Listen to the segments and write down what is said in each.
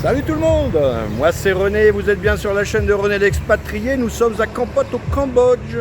Salut tout le monde, moi c'est René, vous êtes bien sur la chaîne de René l'Expatrié, nous sommes à Kampot au Cambodge.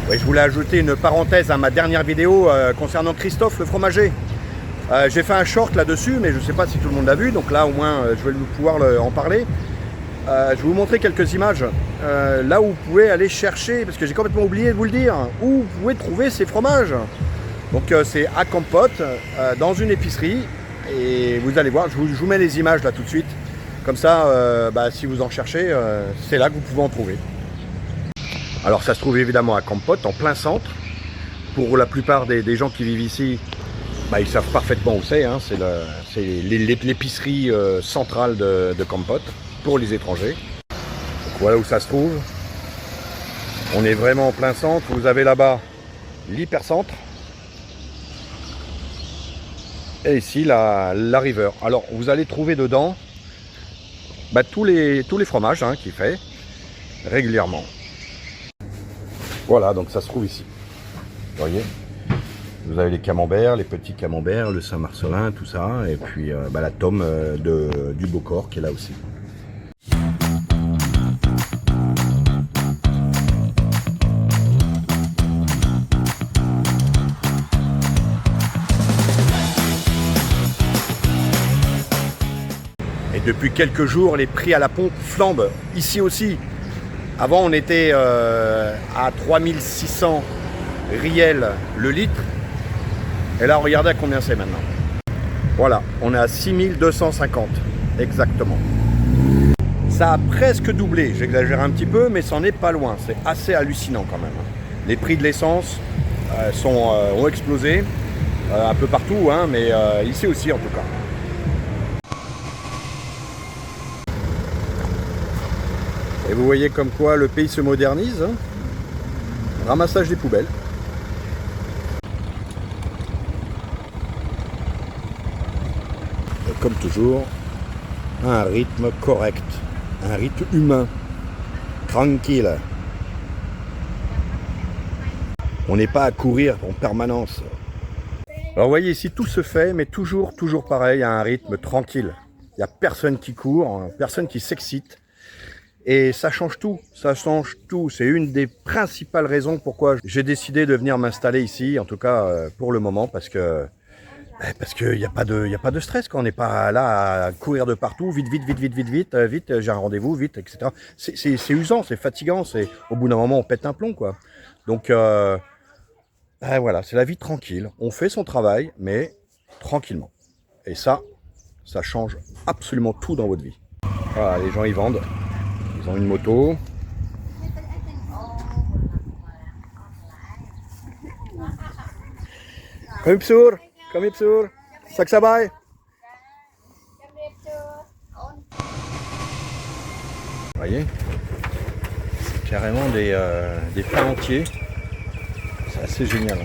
Oui, je voulais ajouter une parenthèse à ma dernière vidéo concernant Christophe le fromager. J'ai fait un short là-dessus, mais je ne sais pas si tout le monde l'a vu, donc là au moins je vais pouvoir en parler. Je vais vous montrer quelques images, là où vous pouvez aller chercher, parce que j'ai complètement oublié de vous le dire, où vous pouvez trouver ces fromages. Donc c'est à Kampot, dans une épicerie. Et vous allez voir, je vous mets les images là tout de suite. Comme ça, si vous en cherchez, c'est là que vous pouvez en trouver. Alors ça se trouve évidemment à Kampot, en plein centre. Pour la plupart des gens qui vivent ici, ils savent parfaitement où c'est. Hein. C'est l'épicerie centrale de Kampot pour les étrangers. Donc voilà où ça se trouve. On est vraiment en plein centre. Vous avez là-bas l'hypercentre. Et ici la river. Alors vous allez trouver dedans tous les fromages qu'il fait régulièrement. Voilà, donc ça se trouve ici. Vous voyez, vous avez les camemberts, les petits camemberts, le Saint-Marcelin, tout ça, et puis la tome du Beaucorps qui est là aussi. Depuis quelques jours, les prix à la pompe flambent, ici aussi. Avant, on était à 3600 riels le litre. Et là, regardez à combien c'est maintenant. Voilà, on est à 6250, exactement. Ça a presque doublé, j'exagère un petit peu, mais c'en est pas loin. C'est assez hallucinant quand même. Les prix de l'essence ont explosé un peu partout, mais ici aussi en tout cas. Et vous voyez comme quoi le pays se modernise. Ramassage des poubelles. Et comme toujours, un rythme correct, un rythme humain, tranquille. On n'est pas à courir en permanence. Alors vous voyez ici, tout se fait, mais toujours pareil, à un rythme tranquille. Il n'y a personne qui court, personne qui s'excite. Et ça change tout, ça change tout. C'est une des principales raisons pourquoi j'ai décidé de venir m'installer ici, en tout cas pour le moment, parce qu'il n'y a pas de stress quand on n'est pas là à courir de partout, vite, j'ai un rendez-vous, vite, etc. C'est usant, c'est fatigant, au bout d'un moment on pète un plomb, quoi. Donc voilà, c'est la vie tranquille. On fait son travail, mais tranquillement. Et ça change absolument tout dans votre vie. Voilà, les gens y vendent. Ils ont une moto. Comme Ipsour. Saksabay. Vous voyez, c'est carrément des pains entiers. C'est assez génial.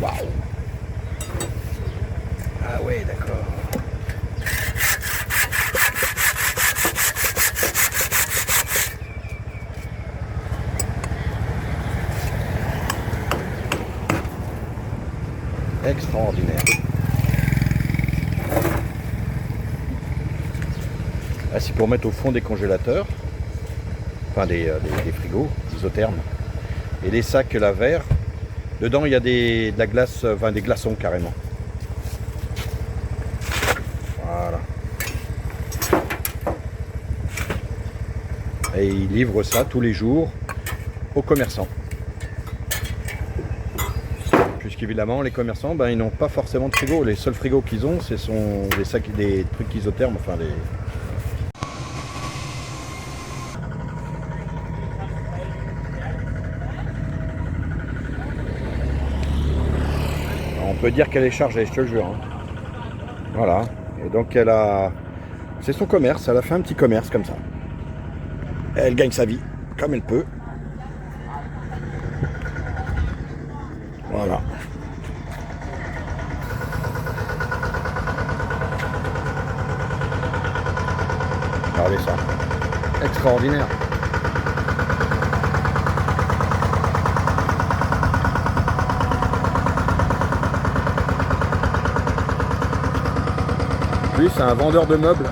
Waouh. Ah ouais, d'accord. Extraordinaire. Là, c'est pour mettre au fond des congélateurs, enfin des frigos isothermes, et les sacs là verts. Dedans, il y a de la glace, enfin des glaçons carrément. Voilà. Et ils livrent ça tous les jours aux commerçants. Puisqu'évidemment, les commerçants, ils n'ont pas forcément de frigo. Les seuls frigos qu'ils ont, ce sont des sacs, des trucs isothermes, enfin des... On peut dire qu'elle est chargée, je te le jure. Voilà. Et donc c'est son commerce, elle a fait un petit commerce comme ça. Elle gagne sa vie comme elle peut. Voilà. Regardez ça. Extraordinaire. Lui, c'est un vendeur de meubles.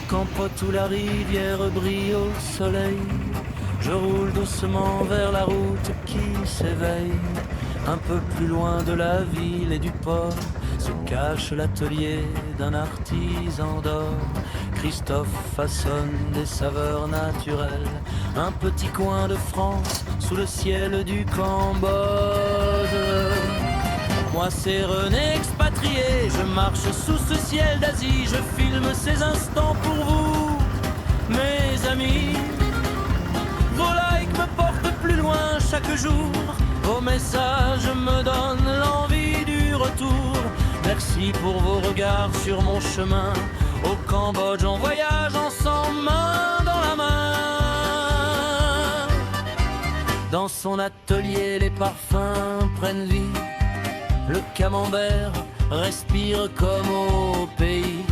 Quand Campote où la rivière brille au soleil, je roule doucement vers la route qui s'éveille. Un peu plus loin de la ville et du port se cache l'atelier d'un artisan d'or. Christophe façonne des saveurs naturelles, un petit coin de France sous le ciel du Cambodge. Moi c'est René expatrié, je marche sous ce ciel d'Asie, je filme ces instants pour vous, mes amis. Vos likes me portent plus loin chaque jour, vos messages me donnent l'envie du retour. Merci pour vos regards sur mon chemin, au Cambodge on voyage ensemble main dans la main. Dans son atelier les parfums prennent vie, le camembert respire comme au pays.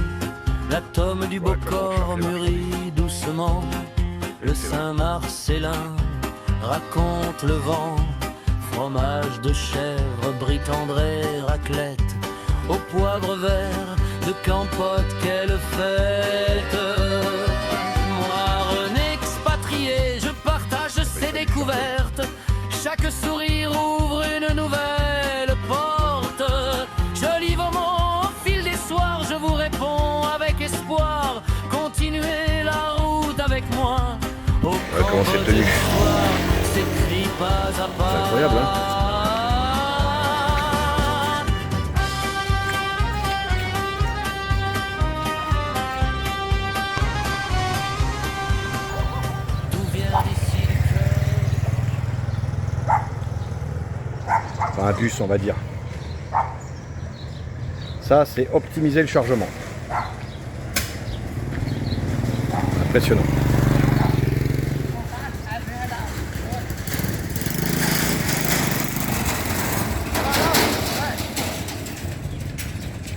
La tome du Beaucorps mûrit doucement. Le Saint-Marcellin raconte le vent. Fromage de chèvre, brie tendre et raclette. Au poivre vert de Campote, quelle fête! Moi, René expatrié, je partage ces découvertes. Chaque sourire ouvre une nouvelle porte. Je lis vos mots au fil des soirs, je vous réponds avec espoir. Continuez la route avec moi. Comment c'est tenu? S'écrit pas à pas. C'est incroyable, hein? Enfin, un bus, on va dire. Ça, c'est optimiser le chargement. Impressionnant.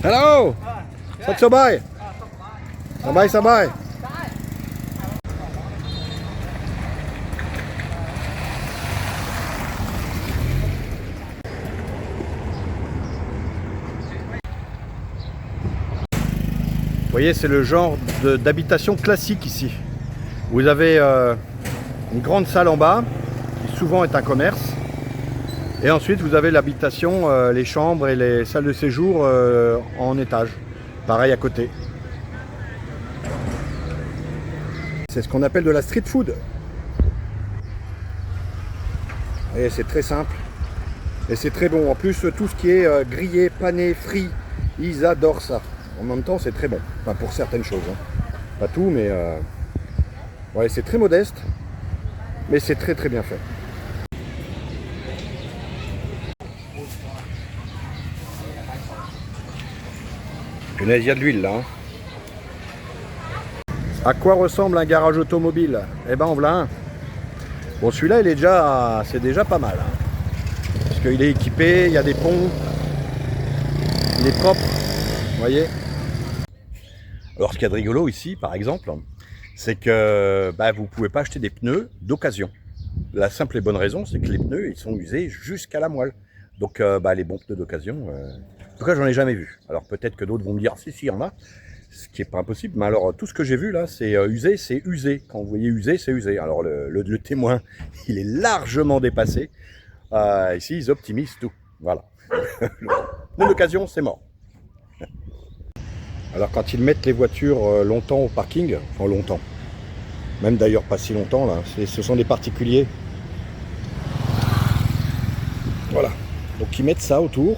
Hello! What's your buy? Sabai. Vous voyez, c'est le genre d'habitation classique ici. Vous avez une grande salle en bas, qui souvent est un commerce. Et ensuite, vous avez l'habitation, les chambres et les salles de séjour en étage. Pareil à côté. C'est ce qu'on appelle de la street food. Et c'est très simple. Et c'est très bon. En plus, tout ce qui est grillé, pané, frit, ils adorent ça. En même temps, c'est très bon. Enfin, pour certaines choses. Hein. Pas tout, mais... ouais, c'est très modeste. Mais c'est très très bien fait. Il y a de l'huile là. Hein. À quoi ressemble un garage automobile? Eh ben, en voilà un. Bon, celui-là, c'est déjà pas mal. Hein. Parce qu'il est équipé, il y a des ponts. Il est propre. Vous voyez? Alors, ce qu'il y a de rigolo ici, par exemple, c'est que vous ne pouvez pas acheter des pneus d'occasion. La simple et bonne raison, c'est que les pneus, ils sont usés jusqu'à la moelle. Donc, les bons pneus d'occasion, en tout cas, j'en ai jamais vu. Alors, peut-être que d'autres vont me dire, si, il y en a, ce qui n'est pas impossible. Mais alors, tout ce que j'ai vu là, c'est usé, c'est usé. Quand vous voyez usé, c'est usé. Alors, le témoin, il est largement dépassé. Ici, ils optimisent tout. Voilà. Pneu d'occasion, c'est mort. Alors quand ils mettent les voitures longtemps au parking, enfin longtemps, même d'ailleurs pas si longtemps là, ce sont des particuliers. Voilà, donc ils mettent ça autour.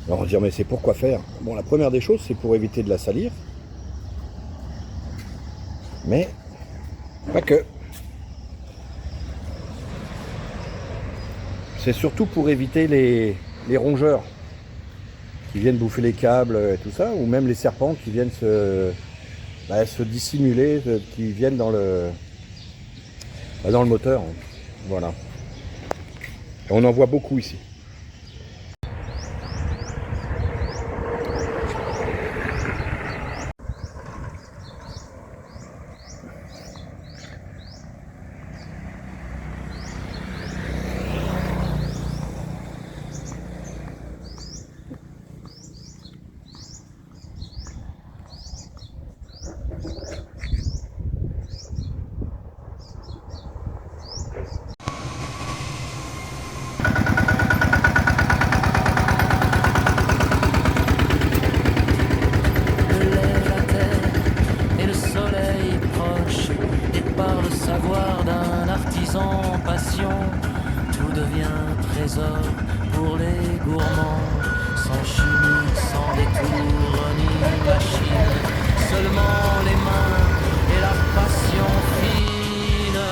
Alors on va dire mais c'est pour quoi faire? Bon, la première des choses c'est pour éviter de la salir. Mais pas que. C'est surtout pour éviter les rongeurs qui viennent bouffer les câbles et tout ça, ou même les serpents qui viennent se dissimuler, qui viennent dans le moteur. Voilà. Et on en voit beaucoup ici. Tout devient trésor pour les gourmands, sans chimie, sans détour ni machine, seulement les mains et la passion fine.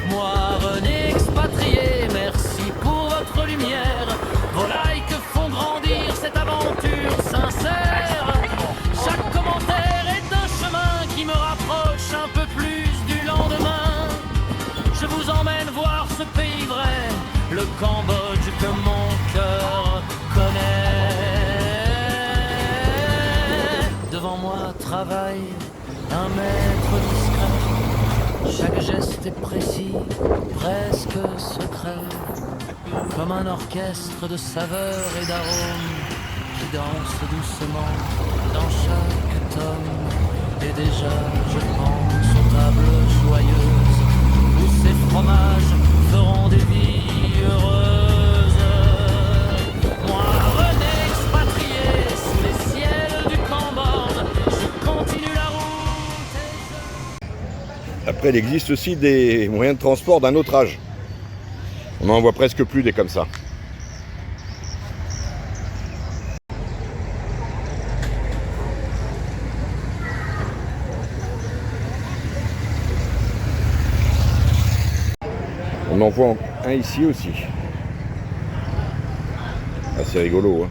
Moi, René expatrié, merci pour votre lumière, vos likes font grandir cette aventure sincère. Chaque commentaire est un chemin qui me rapproche un peu plus du lendemain. Je vous emmène voir ce pays vrai, le Cambodge que mon cœur connaît. Devant moi travaille un maître discret. Chaque geste est précis, presque secret, comme un orchestre de saveurs et d'arômes qui danse doucement dans chaque tome. Et déjà je pense aux tables joyeuses où ces fromages feront des vies heureuses. Moi, René expatrié, sous les ciels du Cambodge, je continue la route. Après, il existe aussi des moyens de transport d'un autre âge. On n'en voit presque plus des comme ça. On en voit un ici aussi. Assez rigolo, hein.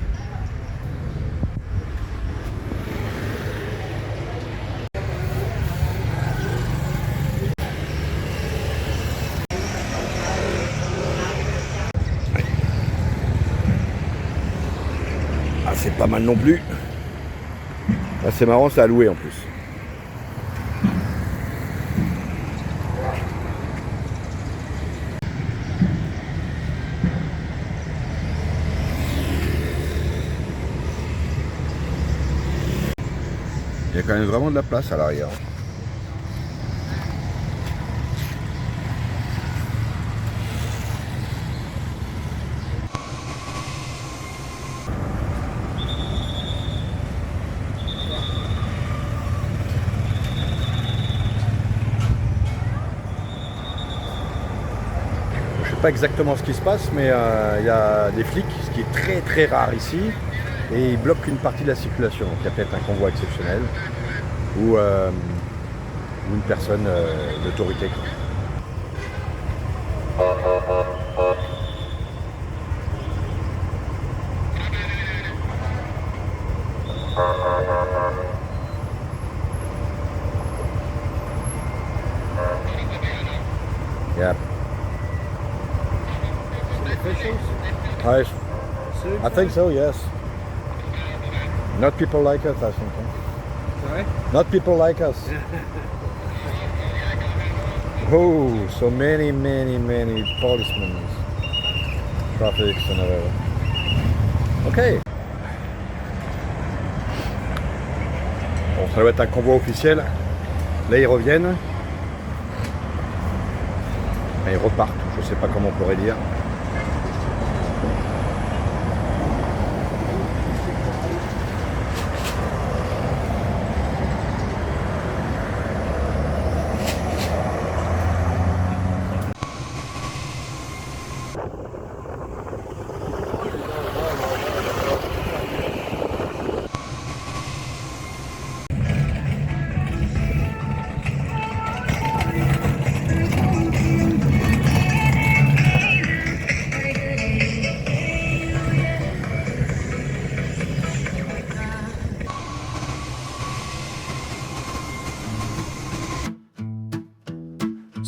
Ouais. Ah, c'est pas mal non plus. Ah, c'est marrant, c'est à louer en plus. Il y a quand même vraiment de la place à l'arrière. Je ne sais pas exactement ce qui se passe, mais il y a des flics, ce qui est très très rare ici. Et ils bloquent une partie de la circulation. Donc il y a peut-être un convoi exceptionnel ou une personne d'autorité. Yeah. I think so, yes. Not people like us, I think. Sorry? Not people like us. Oh, so many policemen, traffic and whatever. Okay. Bon, ça doit être un convoi officiel. Là, ils reviennent. Enfin, ils repartent, je sais pas comment on pourrait dire.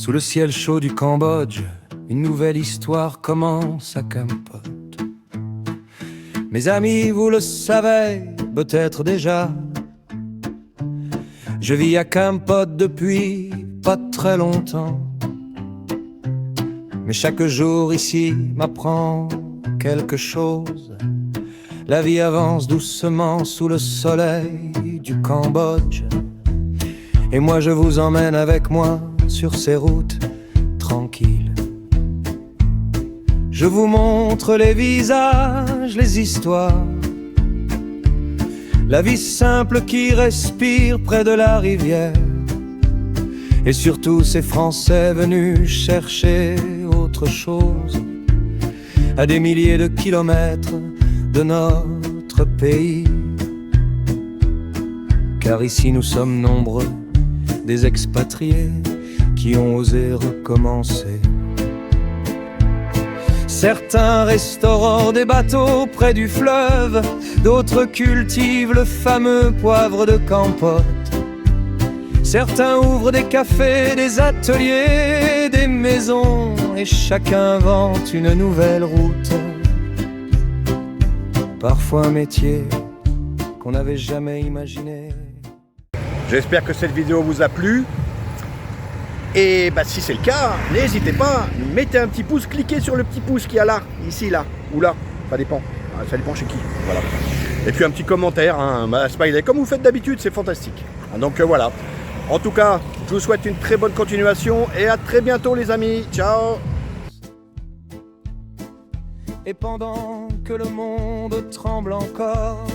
Sous le ciel chaud du Cambodge, une nouvelle histoire commence à Kampot. Mes amis, vous le savez peut-être déjà, je vis à Kampot depuis pas très longtemps. Mais chaque jour ici m'apprend quelque chose. La vie avance doucement sous le soleil du Cambodge. Et moi je vous emmène avec moi sur ces routes tranquilles. Je vous montre les visages, les histoires, la vie simple qui respire près de la rivière. Et surtout ces Français venus chercher autre chose à des milliers de kilomètres de notre pays. Car ici nous sommes nombreux, des expatriés qui ont osé recommencer. Certains restaurent des bateaux près du fleuve, d'autres cultivent le fameux poivre de Kampot. Certains ouvrent des cafés, des ateliers, des maisons, et chacun invente une nouvelle route. Parfois un métier qu'on n'avait jamais imaginé. J'espère que cette vidéo vous a plu. Et bah, si c'est le cas, n'hésitez pas, mettez un petit pouce, cliquez sur le petit pouce qu'il y a là, ici, là, ou là, ça dépend. Ça dépend chez qui. Voilà. Et puis un petit commentaire, un smiley, comme vous faites d'habitude, c'est fantastique. Donc voilà. En tout cas, je vous souhaite une très bonne continuation et à très bientôt les amis. Ciao. Et pendant que le monde tremble encore,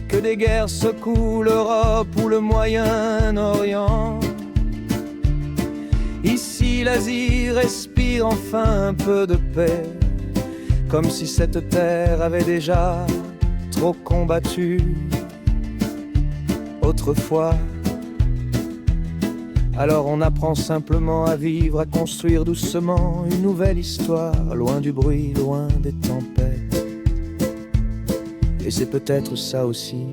que des guerres secouent l'Europe ou le Moyen-Orient, ici l'Asie respire enfin un peu de paix, comme si cette terre avait déjà trop combattu autrefois. Alors on apprend simplement à vivre, à construire doucement une nouvelle histoire, loin du bruit, loin des tempêtes. Et c'est peut-être ça aussi,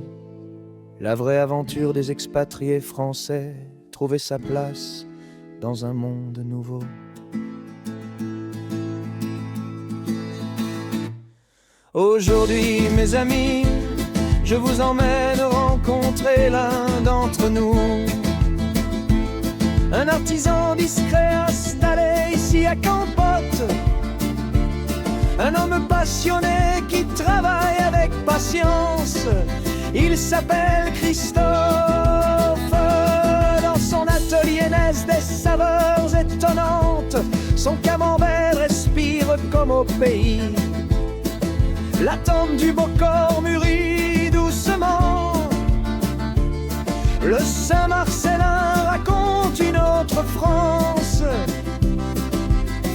la vraie aventure des expatriés français, trouver sa place dans un monde nouveau. Aujourd'hui, mes amis, je vous emmène rencontrer l'un d'entre nous. Un artisan discret installé ici à Kampot. Un homme passionné qui travaille avec patience. Il s'appelle Christophe. Dans son atelier naissent des saveurs étonnantes. Son camembert respire comme au pays. La tome du Beaucorps mûrit doucement. Le Saint-Marcellin raconte une autre France.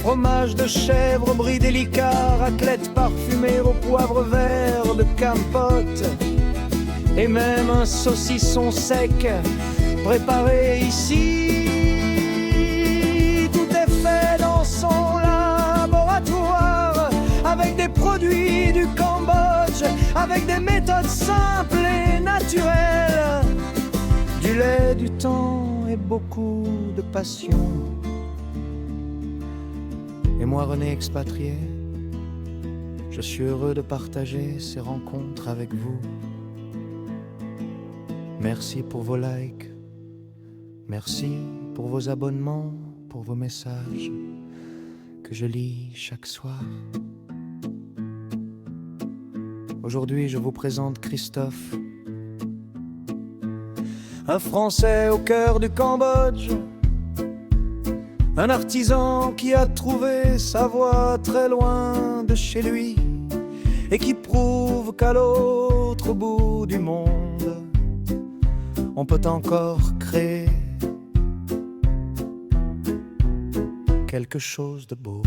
Fromage de chèvre, brie délicat, raclette parfumée au poivre vert de Kampot. Et même un saucisson sec préparé ici. Tout est fait dans son laboratoire, avec des produits du Cambodge, avec des méthodes simples et naturelles. Du lait, du temps et beaucoup de passion. Et moi, René expatrié, je suis heureux de partager ces rencontres avec vous. Merci pour vos likes, merci pour vos abonnements, pour vos messages que je lis chaque soir. Aujourd'hui, je vous présente Christophe, un Français au cœur du Cambodge, un artisan qui a trouvé sa voie très loin de chez lui et qui prouve qu'à l'autre bout du monde, on peut encore créer quelque chose de beau.